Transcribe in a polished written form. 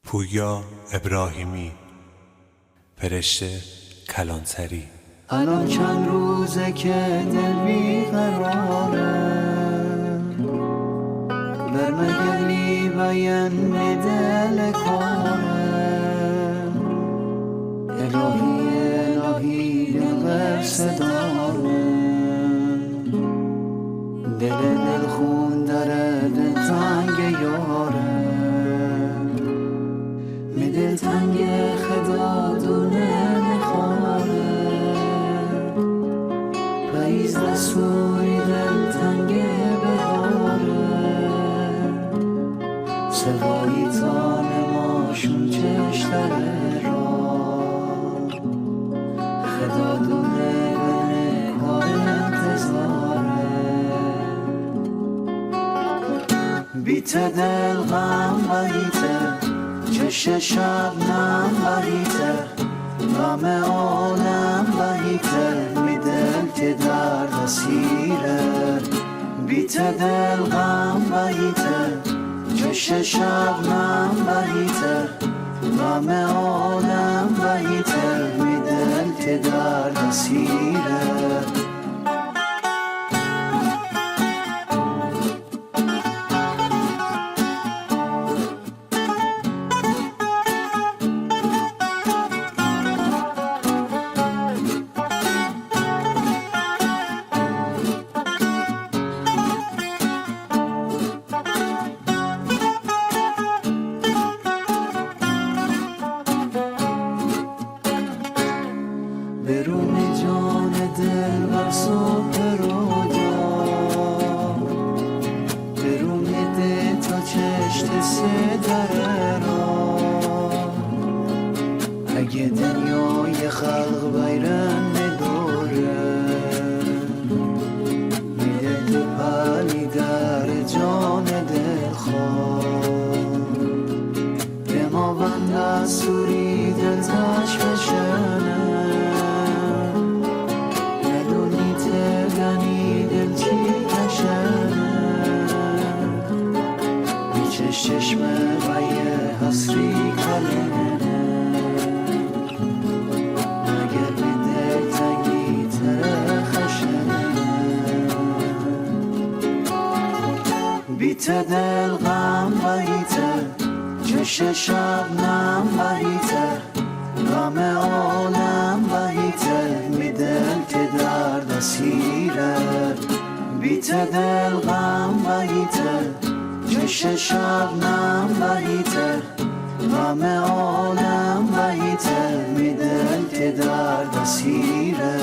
پویا ابراهیمی، فرشته کلانتری. الان چند روزه که دل بیقراره، برمگلی بیان دل کاره. الهی الهی دل صداره، دل خون داره، دل تنگ یاره. می دل تنگ خدا دونه نخواره، پاییز دستوری دل تنگ بهاره. سوایی تا نماشون چشتره را، خدا دونه بره کار انتظاره. بیت دل غم بهیته، چش شبنم بهیته، غم عالم بهیته. می دل که درد اسیره، بیت دل غم بهیته، چش شبنم بهیته، غم عالم بهیته. می دل که درد اسیره. برون جان دل بر صبح رویا، برون ده تا چشت ستاره را. اگه دنیای خلق بیرن دوره، میده تو پلی در جان دل خواه. به ما بند سوری دل تاش بشنه، چشمه و یه حسری کلمه، مگر بی دل تنگی تره خشنه. بیت دل غم بهیته، چش شبنم بهیته، غم عالم بهیته. می دل که درد اسیره، بیت دل غم بهیته، چش شبنم بهیته، غم عالم بهیته. می دل که درد اسیره.